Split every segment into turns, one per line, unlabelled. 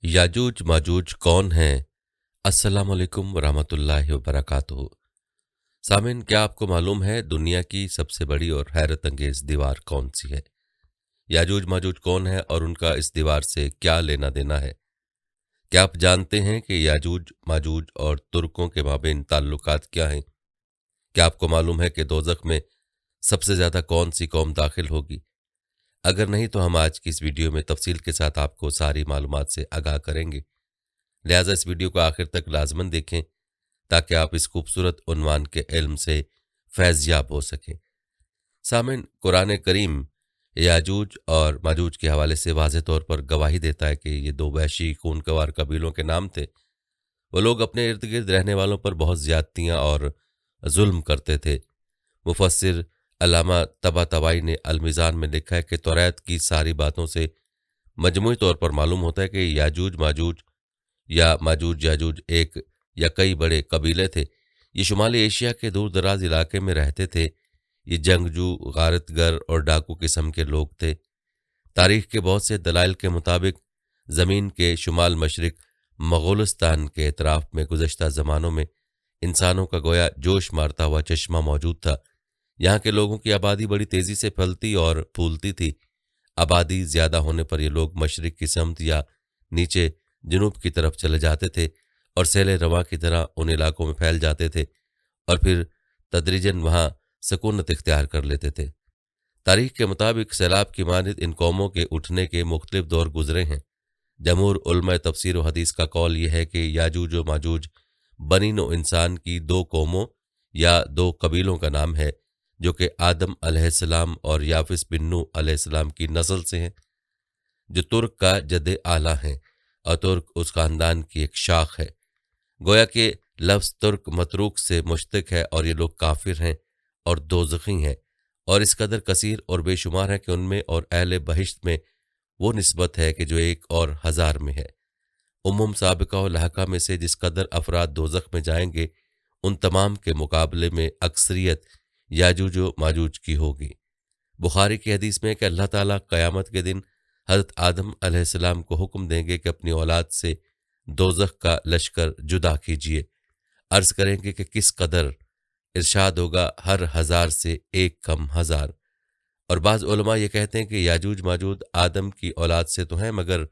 याजूज माजूज कौन हैं? अस्सलाम वालेकुम वरहमतुल्लाहि वबरकातुहू। सामिन, क्या आपको मालूम है दुनिया की सबसे बड़ी और हैरत अंगेज दीवार कौन सी है? याजूज माजूज कौन है और उनका इस दीवार से क्या लेना देना है? क्या आप जानते हैं कि याजूज माजूज और तुर्कों के माबेन ताल्लुकात क्या हैं? क्या आपको मालूम है कि दोजख में सबसे ज़्यादा कौन सी कौम दाखिल होगी? अगर नहीं तो हम आज की इस वीडियो में तफसील के साथ आपको सारी मालूमात से आगाह करेंगे। लिहाजा इस वीडियो को आखिर तक लाजमन देखें ताकि आप इस खूबसूरत उन्वान के इल्म से फैज़याब हो सकें। सामिन, कुरान करीम याजूज और माजूज के हवाले से वाज़ेह तौर पर गवाही देता है कि ये दो वहशी खूनख्वार कबीलों के नाम थे। वो लोग अपने इर्द गिर्द रहने वालों पर बहुत ज़्यादतियाँ और जुल्म करते थे। मुफस्सिर अल्लामा तबातबाई ने अलमीज़ान में लिखा है कि तौरात की सारी बातों से मजमूई तौर पर मालूम होता है कि याजूज माजूज या माजूज याजूज एक या कई बड़े कबीले थे। ये शुमाली एशिया के दूर दराज इलाके में रहते थे। ये जंगजू, गारतगर और डाकू किस्म के लोग थे। तारीख के बहुत से दलाइल के मुताबिक ज़मीन के शुमाल मशरिक मंगोलिस्तान के एतराफ़ में गुज़श्ता ज़मानों में इंसानों का गोया जोश मारता हुआ चश्मा मौजूद था। यहाँ के लोगों की आबादी बड़ी तेज़ी से फैलती और फूलती थी। आबादी ज़्यादा होने पर ये लोग मशरिक की समत या नीचे जनूब की तरफ चले जाते थे और सैले रवां की तरह उन इलाकों में फैल जाते थे और फिर तदरीजन वहाँ सकूनत इख्तियार कर लेते थे। तारीख के मुताबिक सैलाब की मानिद इन कौमों के उठने के मुख्तलिफ दौर गुजरे हैं। जमहूर उलमा तफसीर व हदीस का कौल यह है कि याजूज व माजूज बनी नो इंसान की दो कौमों या दो कबीलों का नाम है जो कि आदम अलैहिस्सलाम और याफिस बिन नूह अलैहिस्सलाम की नस्ल से हैं, जो तुर्क का जद आला हैं और तुर्क उस खानदान की एक शाख है। गोया के लफ्ज़ तुर्क मतरूक से मुश्तक है और ये लोग काफिर हैं और दोज़खी हैं और इस कदर कसीर और बेशुमार है कि उनमें और अहले बहिश्त में वो निस्बत है कि जो एक और हज़ार में है। उम्मुम साबिका और लहका में से जिस कदर अफराद दोज़ख में जाएंगे उन तमाम के मुकाबले में अक्सरियत याजूज व माजूज की होगी। बुखारी की हदीस में कि अल्लाह ताला क़यामत के दिन हज़रत आदम अलैहिस्सलाम को हुक्म देंगे कि अपनी औलाद से दोज़ख का लश्कर जुदा कीजिए। अर्ज़ करेंगे कि किस कदर? इरशाद होगा हर हज़ार से एक कम हज़ार। और बाज़ उलमा ये कहते हैं कि याजूज माजूज आदम की औलाद से तो हैं मगर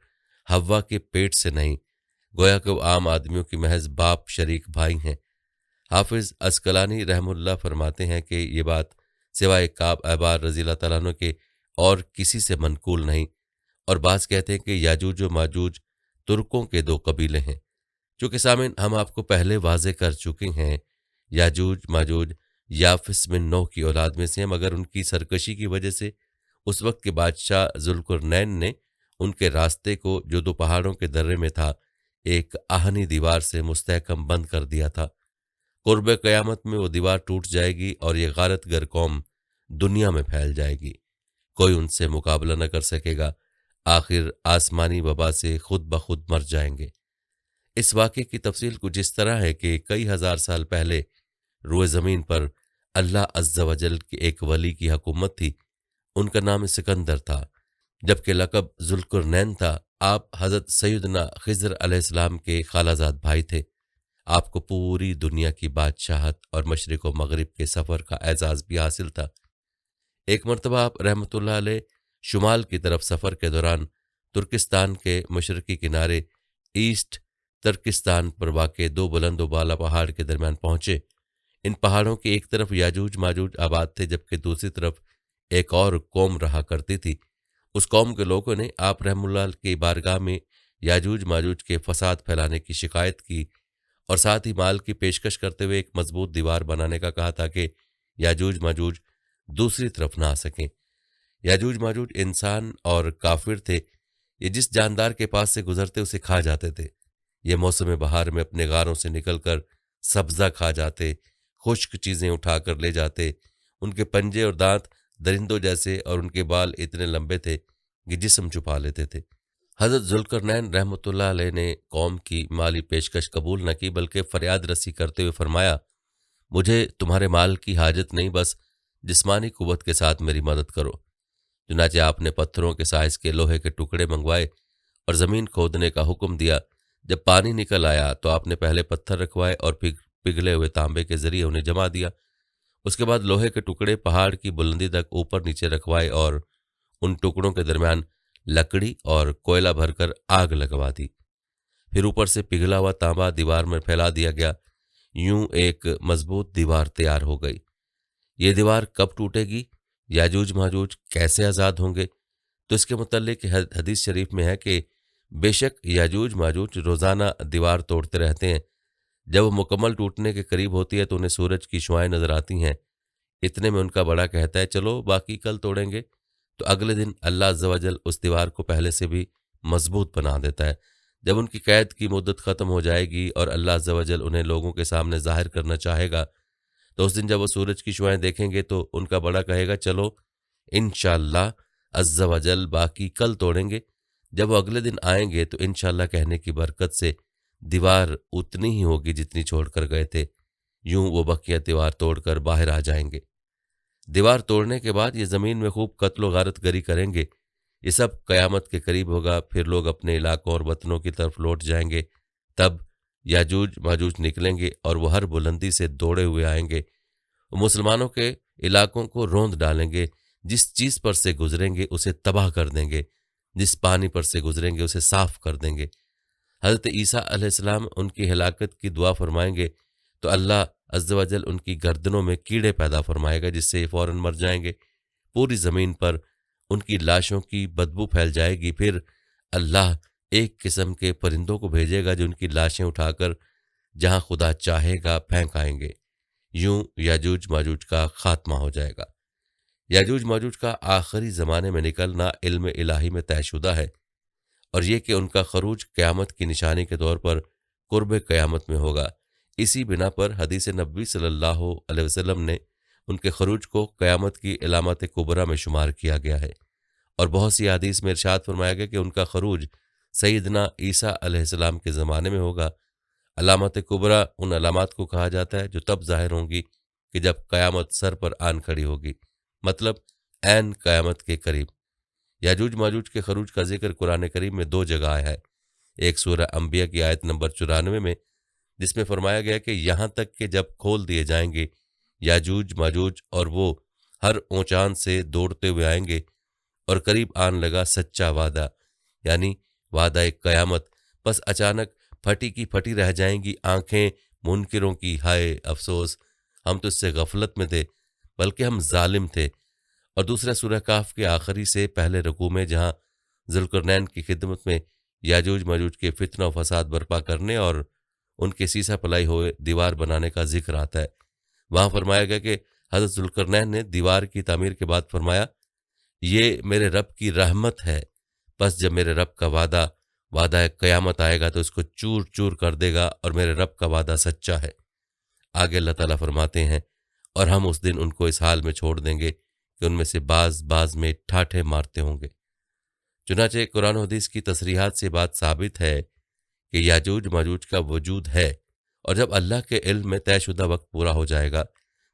हव्वा के पेट से नहीं, गोया कि वो आम आदमियों की महज बाप शरीक भाई हैं। हाफिज़ अस्कलानी रहमुल्लाह फरमाते हैं कि ये बात सिवाय काब अहबार रज़ी अल्लाह तआला अन्हु के और किसी से मनकूल नहीं। और बाज़ कहते हैं कि याजूज व माजूज तुर्कों के दो कबीले हैं। चूँकि सामिन हम आपको पहले वाज़े कर चुके हैं, याजूज माजूज याफिस बिन नूह की औलाद में से हैं, मगर उनकी सरकशी की वजह से उस वक्त के बादशाह ज़ुल्क़ुरनैन ने उनके रास्ते को जो दो पहाड़ों के दर्रे में था एक आहनी दीवार से मुस्तहकम बंद कर दिया था। क़ुर्ब क़यामत में वो दीवार टूट जाएगी और ये गारतगर कौम दुनिया में फैल जाएगी। कोई उनसे मुकाबला न कर सकेगा। आखिर आसमानी वबा से खुद ब खुद मर जाएंगे। इस वाक़े की तफसील कुछ इस तरह है कि कई हज़ार साल पहले रुए ज़मीन पर अल्लाह अज़्ज़ा वजल की एक वली की हुकूमत थी। उनका नाम सिकंदर था, जबकि लक़ब ज़ुल्क़ुरनैन था। आप हज़रत सैयदना ख़िज़र अलैहिस्सलाम के खालाजाद भाई थे। आपको पूरी दुनिया की बादशाहत और मशरिक़ व मग़रिब के सफ़र का एज़ाज़ भी हासिल था। एक मरतबा आप रहमतुल्लाह अलैह शुमाल की तरफ सफ़र के दौरान तुर्किस्तान के मशरक़ी किनारे ईस्ट तुर्किस्तान पर वाक़े दो बुलंद व बाला पहाड़ के दरमियान पहुँचे। इन पहाड़ों की एक तरफ याजूज माजूज आबाद थे जबकि दूसरी तरफ एक और कौम रहा करती थी। उस कौम के लोगों ने आप रहमुल्लाह की बारगाह में याजूज माजूज के फसाद फैलाने की शिकायत की और साथ ही माल की पेशकश करते हुए एक मजबूत दीवार बनाने का कहा ताकि याजूज माजूज दूसरी तरफ ना आ सकें। याजूज माजूज इंसान और काफिर थे। ये जिस जानदार के पास से गुजरते उसे खा जाते थे। ये मौसम बहार में अपने गारों से निकलकर सब्ज़ा खा जाते, खुश्क चीज़ें उठाकर ले जाते। उनके पंजे और दांत दरिंदों जैसे और उनके बाल इतने लंबे थे कि जिस्म छुपा लेते थे। हज़रत ज़ुल्क़ुरनैन रहमतुल्लाह अलैह ने कौम की माली पेशकश कबूल न की बल्कि फरियाद रसी करते हुए फरमाया, मुझे तुम्हारे माल की हाजत नहीं, बस जिस्मानी कुव्वत के साथ मेरी मदद करो। चुनांचे आपने पत्थरों के साइज़ के लोहे के टुकड़े मंगवाए और ज़मीन खोदने का हुक्म दिया। जब पानी निकल आया तो आपने पहले पत्थर रखवाए और पिघले हुए तांबे के जरिए उन्हें जमा दिया। उसके बाद लोहे के टुकड़े पहाड़ की बुलंदी तक ऊपर नीचे रखवाए और उन टुकड़ों के दरमियान लकड़ी और कोयला भरकर आग लगवा दी। फिर ऊपर से पिघला हुआ तांबा दीवार में फैला दिया गया। यूं एक मजबूत दीवार तैयार हो गई। ये दीवार कब टूटेगी, याजूज माजूज कैसे आज़ाद होंगे? तो इसके मुतल्लिक हदीस शरीफ में है कि बेशक याजूज माजूज रोज़ाना दीवार तोड़ते रहते हैं। जब वो मुकम्मल टूटने के करीब होती है तो उन्हें सूरज की शुआएं नजर आती हैं। इतने में उनका बड़ा कहता है, चलो बाकी कल तोड़ेंगे। तो अगले दिन अल्लाह अज़्ज़ व जल उस दीवार को पहले से भी मजबूत बना देता है। जब उनकी कैद की मुद्दत ख़त्म हो जाएगी और अल्लाह अज़्ज़ व जल उन्हें लोगों के सामने ज़ाहिर करना चाहेगा, तो उस दिन जब वो सूरज की शुआएं देखेंगे तो उनका बड़ा कहेगा, चलो इंशाअल्लाह अज़्ज़ व जल बाकी कल तोड़ेंगे। जब वो अगले दिन आएंगे तो इंशाअल्लाह कहने की बरकत से दीवार उतनी ही होगी जितनी छोड़कर गए थे। यूं वो बकिया दीवार तोड़कर बाहर आ जाएंगे। दीवार तोड़ने के बाद ये ज़मीन में खूब कत्ल गारत गरी करेंगे। ये सब क़यामत के करीब होगा। फिर लोग अपने इलाकों और वतनों की तरफ लौट जाएंगे। तब याजूज माजूज निकलेंगे और वो हर बुलंदी से दौड़े हुए आएंगे। वो मुसलमानों के इलाकों को रोंद डालेंगे। जिस चीज़ पर से गुजरेंगे उसे तबाह कर देंगे। जिस पानी पर से गुजरेंगे उसे साफ कर देंगे। हज़रत ईसा अलैहिस्सलाम उनकी हिलाकत की दुआ फरमाएंगे तो अल्लाह अज़्ज़ व जल उनकी गर्दनों में कीड़े पैदा फरमाएगा, जिससे ये फ़ौरन मर जाएंगे। पूरी ज़मीन पर उनकी लाशों की बदबू फैल जाएगी। फिर अल्लाह एक किस्म के परिंदों को भेजेगा जो उनकी लाशें उठाकर जहां खुदा चाहेगा फेंक आएंगे। यूं याजूज माजूज का खात्मा हो जाएगा। याजूज माजूज का आखिरी ज़माने में निकलना इल्म इलाही में तयशुदा है, और ये कि उनका खरूज क़यामत की निशानी के तौर पर कुर्ब क़यामत में होगा। इसी बिना पर हदीस नबी सल्लल्लाहु अलैहि वसल्लम ने उनके खरूज को क़यामत की इलामत कुबरा में शुमार किया गया है, और बहुत सी हदीस में इरशाद फरमाया गया कि उनका खरूज सैयदना ईसा अलैहिस्सलाम के ज़माने में होगा। अलामत कुबरा उन अलामात को कहा जाता है जो तब ज़ाहिर होंगी कि जब क़यामत सर पर आन खड़ी होगी, मतलब ऐन क़यामत के करीब। याजूज माजूज के खरूज का जिक्र कुरान करीम में 2 जगह आया है। एक सूरह अंबिया की आयत नंबर 94 में, जिसमें फरमाया गया कि यहाँ तक कि जब खोल दिए जाएंगे याजूज माजूज और वो हर ऊंचान से दौड़ते हुए आएंगे और करीब आन लगा सच्चा वादा, यानी वादा एक क़यामत। बस अचानक फटी की फटी रह जाएंगी आंखें मुनकिरों की, हाय अफसोस, हम तो इससे गफलत में थे, बल्कि हम जालिम थे। और दूसरा सूरह काफ के आखिरी से पहले रुकू में, जहाँ जुल्करनैन की खिदमत में याजूज माजूज के फितना व फसाद बर्पा करने और उनके सीसा पलाई हुए दीवार बनाने का जिक्र आता है। वहाँ फरमाया गया कि हज़रत जुल्करनैन ने दीवार की तामीर के बाद फरमाया, ये मेरे रब की रहमत है। बस जब मेरे रब का वादा क़यामत आएगा तो इसको चूर चूर कर देगा, और मेरे रब का वादा सच्चा है। आगे अल्लाह ताला फरमाते हैं, और हम उस दिन उनको इस हाल में छोड़ देंगे कि उनमें से बाज में ठाठे मारते होंगे। चुनाचे कुरान और हदीस की तसरीहात से बात साबित है कि याजूज माजूज का वजूद है, और जब अल्लाह के इल्म में तयशुदा वक्त पूरा हो जाएगा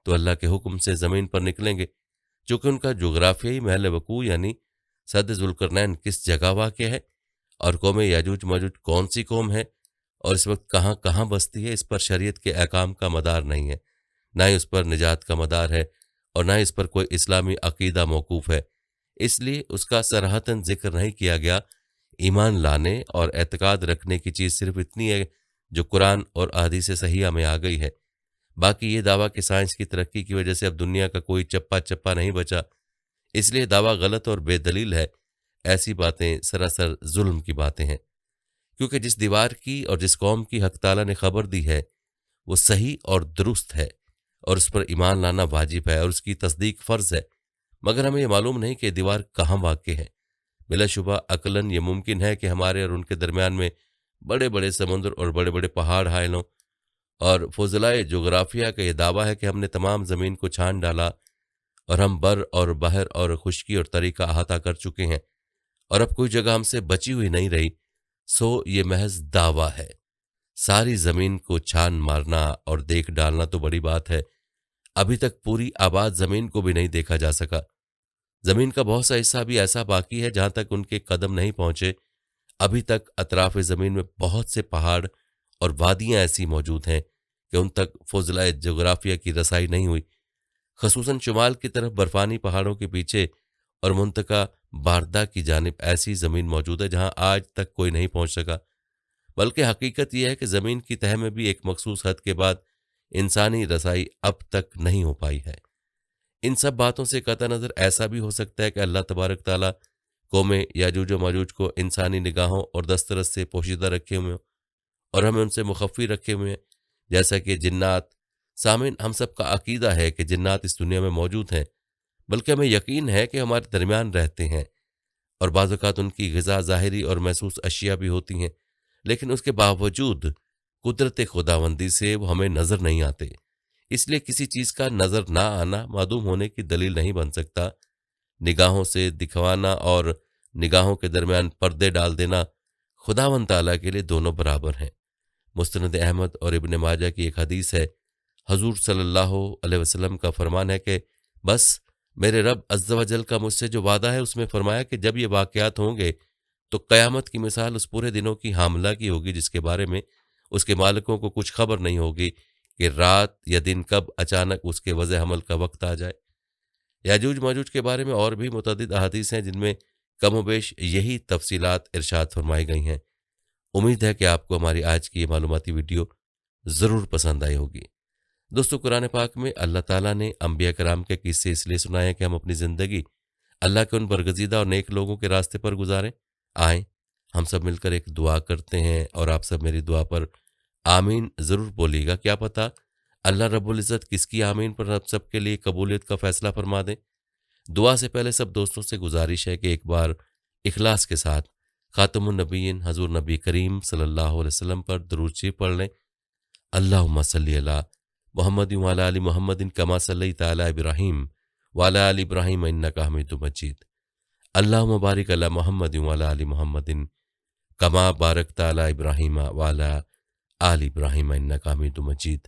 तो अल्लाह के हुक्म से ज़मीन पर निकलेंगे। चूँकि उनका जोग्राफियाई महल वकू यानी सद जुल्करनैन किस जगह वाक़ है, और कौम याजूज माजूज कौन सी कौम है और इस वक्त कहाँ कहाँ बसती है, इस पर शरीयत के अहकाम का मदार नहीं है, ना ही उस पर निजात का मदार है, और ना ही इस पर कोई इस्लामी अकीदा मौकूफ़ है। इसलिए उसका सराहतन जिक्र नहीं किया गया। ईमान लाने और एतकाद रखने की चीज़ सिर्फ इतनी है जो कुरान और अहादीस सहीहा में आ गई है। बाकी ये दावा कि साइंस की तरक्की की वजह से अब दुनिया का कोई चप्पा चप्पा नहीं बचा, इसलिए दावा गलत और बेदलील है, ऐसी बातें सरासर जुल्म की बातें हैं। क्योंकि जिस दीवार की और जिस कौम की हक ताला ने खबर दी है वो सही और दुरुस्त है, और उस पर ईमान लाना वाजिब है और उसकी तस्दीक फ़र्ज़ है। मगर हमें ये मालूम नहीं कि दीवार कहाँ वाक़ है। बिलाशुबा अक़लन ये मुमकिन है कि हमारे और उनके दरमियान में बड़े बड़े समुद्र और बड़े बड़े पहाड़ हायल हों, और फुज़लाए जोग्राफिया का ये दावा है कि हमने तमाम ज़मीन को छान डाला और हम बर और बहर और खुश्की और तरी का अहाता कर चुके हैं, और अब कोई जगह हमसे बची हुई नहीं रही। सो ये महज दावा है। सारी ज़मीन को छान मारना और देख डालना तो बड़ी बात है, अभी तक पूरी आबाद ज़मीन को भी नहीं देखा जा सका। ज़मीन का बहुत सा हिस्सा भी ऐसा बाकी है जहाँ तक उनके कदम नहीं पहुँचे। ابھی تک اطراف زمین میں بہت سے پہاڑ اور وادیاں ایسی موجود ہیں کہ ان تک فضلۂ جغرافیہ کی رسائی نہیں ہوئی، خصوصاً شمال کی طرف برفانی پہاڑوں کے پیچھے اور منطقہ باردہ کی جانب ایسی زمین موجود ہے جہاں آج تک کوئی نہیں پہنچ سکا، بلکہ حقیقت یہ ہے کہ زمین کی تہہ میں بھی ایک مخصوص حد کے بعد انسانی رسائی اب تک نہیں ہو پائی ہے۔ ان سب باتوں سے قطع نظر ایسا بھی ہو سکتا ہے کہ اللہ تبارک تعالیٰ قوم یاجوج و ماجوج کو انسانی نگاہوں اور دسترس سے پوشیدہ رکھے ہوئے ہوں اور ہمیں ان سے مخفی رکھے ہوئے ہیں، جیسا کہ جنات۔ سامعین، ہم سب کا عقیدہ ہے کہ جنات اس دنیا میں موجود ہیں، بلکہ ہمیں یقین ہے کہ ہمارے درمیان رہتے ہیں اور بعض اوقات ان کی غذا ظاہری اور محسوس اشیاء بھی ہوتی ہیں، لیکن اس کے باوجود قدرت خداوندی سے وہ ہمیں نظر نہیں آتے۔ اس لیے کسی چیز کا نظر نہ آنا معدوم ہونے کی دلیل نہیں بن سکتا۔ نگاہوں سے دکھوانا اور نگاہوں کے درمیان پردے ڈال دینا خداوند تعالیٰ کے لیے دونوں برابر ہیں۔ مستند احمد اور ابن ماجہ کی ایک حدیث ہے، حضور صلی اللہ علیہ وسلم کا فرمان ہے کہ بس میرے رب عز و جل کا مجھ سے جو وعدہ ہے اس میں فرمایا کہ جب یہ واقعات ہوں گے تو قیامت کی مثال اس پورے دنوں کی حاملہ کی ہوگی جس کے بارے میں اس کے مالکوں کو کچھ خبر نہیں ہوگی کہ رات یا دن کب اچانک اس کے وضع حمل کا وقت آ جائے۔ یاجوج ماجوج کے بارے میں اور بھی متعدد احادیث ہیں جن میں کم و بیش یہی تفصیلات ارشاد فرمائی گئی ہیں۔ امید ہے کہ آپ کو ہماری آج کی یہ معلوماتی ویڈیو ضرور پسند آئی ہوگی۔ دوستو، قرآن پاک میں اللہ تعالیٰ نے انبیاء کرام کے قصے اس لیے سنائے کہ ہم اپنی زندگی اللہ کے ان برگزیدہ اور نیک لوگوں کے راستے پر گزاریں۔ آئیں ہم سب مل کر ایک دعا کرتے ہیں اور آپ سب میری دعا پر آمین ضرور بولیے گا۔ کیا پتہ اللہ رب العزت کس کی آمین پر آپ سب کے لیے قبولیت کا فیصلہ فرما دیں۔ دعا سے پہلے سب دوستوں سے گزارش ہے کہ ایک بار اخلاص کے ساتھ خاتم النبیین حضور نبی کریم صلی اللہ علیہ وسلم پر درود شریف پڑھ لیں۔ اللہم صلی علی محمد وعلی آل محمد کما صلیت علی ابراہیم وعلی آل ابراہیم انک حمید مجید۔ اللہم بارک علی محمد وعلی آل محمد کما بارکت علی ابراہیم وعلی آل ابراہیم انک حمید مجید۔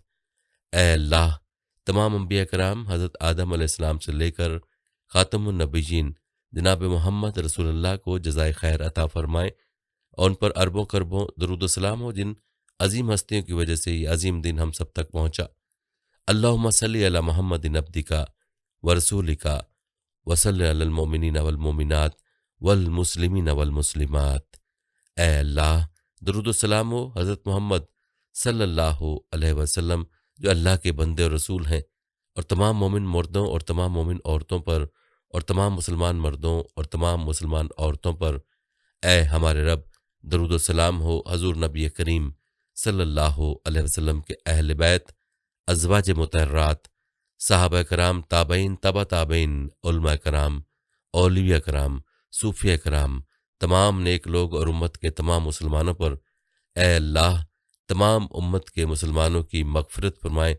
اے اللہ، تمام انبیاء کرام حضرت آدم علیہ السلام سے لے کر خاتم النبیین جناب محمد رسول اللہ کو جزائے خیر عطا فرمائے اور ان پر اربوں کربوں درود و سلام ہو جن عظیم ہستیوں کی وجہ سے یہ عظیم دن ہم سب تک پہنچا۔ اللہم صلی علی محمد عبدکا ورسولکا وصلی علی المؤمنین والمؤمنات والمسلمین والمسلمات۔ اے اللہ، درود و سلام ہو حضرت محمد صلی اللہ علیہ وسلم جو اللہ کے بندے اور رسول ہیں، اور تمام مومن مردوں اور تمام مومن عورتوں پر اور تمام مسلمان مردوں اور تمام مسلمان عورتوں پر۔ اے ہمارے رب، درود و سلام ہو حضور نبی کریم صلی اللہ علیہ وسلم کے اہل بیت، ازواج مطہرات، صحابہ کرام، تابعین، تبع تابعین، علماء کرام، اولیاء کرام، صوفیاء کرام، تمام نیک لوگ اور امت کے تمام مسلمانوں پر۔ اے اللہ، تمام امت کے مسلمانوں کی مغفرت فرمائے،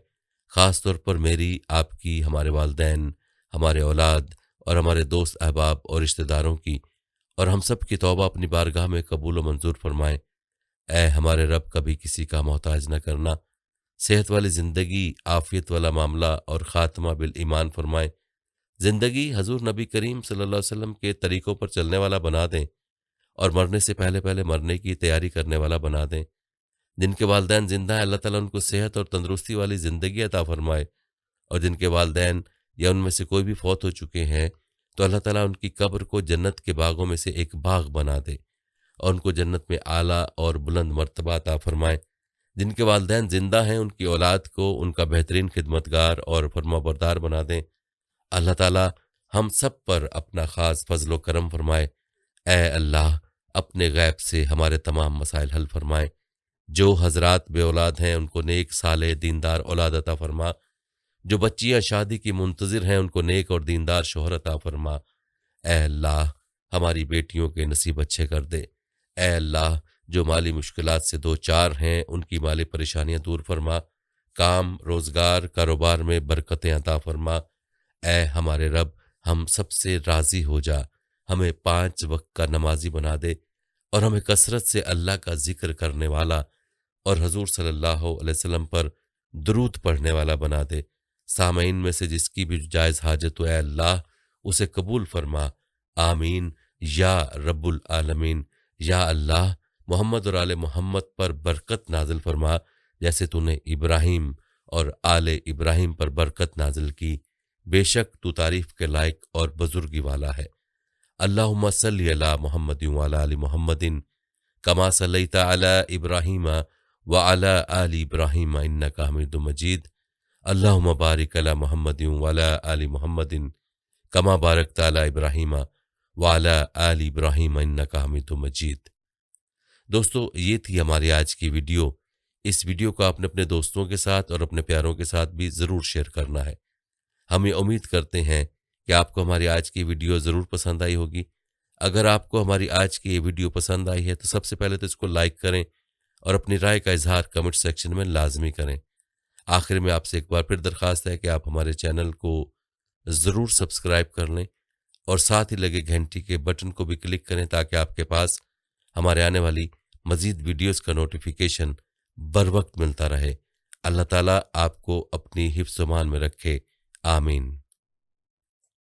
خاص طور پر میری، آپ کی، ہمارے والدین، ہمارے اولاد اور ہمارے دوست احباب اور رشتہ داروں کی، اور ہم سب کی توبہ اپنی بارگاہ میں قبول و منظور فرمائے۔ اے ہمارے رب، کبھی کسی کا محتاج نہ کرنا، صحت والی زندگی، عافیت والا معاملہ اور خاتمہ بالایمان فرمائے۔ زندگی حضور نبی کریم صلی اللہ علیہ وسلم کے طریقوں پر چلنے والا بنا دیں اور مرنے سے پہلے پہلے مرنے کی تیاری کرنے والا بنا دیں۔ جن کے والدین زندہ ہیں اللہ تعالیٰ ان کو صحت اور تندرستی والی زندگی عطا فرمائے، اور جن کے والدین یا ان میں سے کوئی بھی فوت ہو چکے ہیں تو اللہ تعالیٰ ان کی قبر کو جنت کے باغوں میں سے ایک باغ بنا دے اور ان کو جنت میں اعلیٰ اور بلند مرتبہ عطا فرمائے۔ جن کے والدین زندہ ہیں ان کی اولاد کو ان کا بہترین خدمتگار اور فرما بردار بنا دیں۔ اللہ تعالیٰ ہم سب پر اپنا خاص فضل و کرم فرمائے۔ اے اللہ، اپنے غیب سے ہمارے تمام مسائل حل فرمائے۔ جو حضرات بے اولاد ہیں ان کو نیک صالح دیندار اولاد عطا فرما۔ جو بچیاں شادی کی منتظر ہیں ان کو نیک اور دیندار شوہر عطا فرما۔ اے اللہ، ہماری بیٹیوں کے نصیب اچھے کر دے۔ اے اللہ، جو مالی مشکلات سے دو چار ہیں ان کی مالی پریشانیاں دور فرما۔ کام، روزگار، کاروبار میں برکتیں عطا فرما۔ اے ہمارے رب، ہم سب سے راضی ہو جا، ہمیں 5 وقت کا نمازی بنا دے اور ہمیں کثرت سے اللہ کا ذکر کرنے والا اور حضور صلی اللہ علیہ وسلم پر درود پڑھنے والا بنا دے۔ سامعین میں سے جس کی بھی جائز حاجت ہو، اے اللہ اسے قبول فرما۔ آمین یا رب العالمین یا اللہ محمد اور آل محمد پر برکت نازل فرما جیسے تو نے ابراہیم اور آل ابراہیم پر برکت نازل کی، بے شک تو تعریف کے لائق اور بزرگی والا ہے۔ اللہم صلی علی محمد وعلی آل محمد کما صلیت علی ابراہیم وعلی آل ابراہیم انک حمید مجید۔ اللہم بارک علی محمد وعلی آل محمد کما بارکت علی ابراہیم وعلی آل ابراہیم انک حمید مجید۔ دوستو، یہ تھی ہماری آج کی ویڈیو۔ اس ویڈیو کو آپ نے اپنے دوستوں کے ساتھ اور اپنے پیاروں کے ساتھ بھی ضرور شیئر کرنا ہے۔ ہم یہ امید کرتے ہیں کہ آپ کو ہماری آج کی ویڈیو ضرور پسند آئی ہوگی۔ اگر آپ کو ہماری آج کی یہ ویڈیو پسند آئی ہے تو سب سے پہلے تو اس کو لائک کریں اور اپنی رائے کا اظہار کمنٹ سیکشن میں لازمی کریں۔ آخر میں آپ سے ایک بار پھر درخواست ہے کہ آپ ہمارے چینل کو ضرور سبسکرائب کر لیں اور ساتھ ہی لگے گھنٹی کے بٹن کو بھی کلک کریں تاکہ آپ کے پاس ہمارے آنے والی مزید ویڈیوز کا نوٹیفیکیشن بر وقت ملتا رہے۔ اللہ تعالیٰ آپ کو اپنی حفظ و امان میں رکھے، آمین۔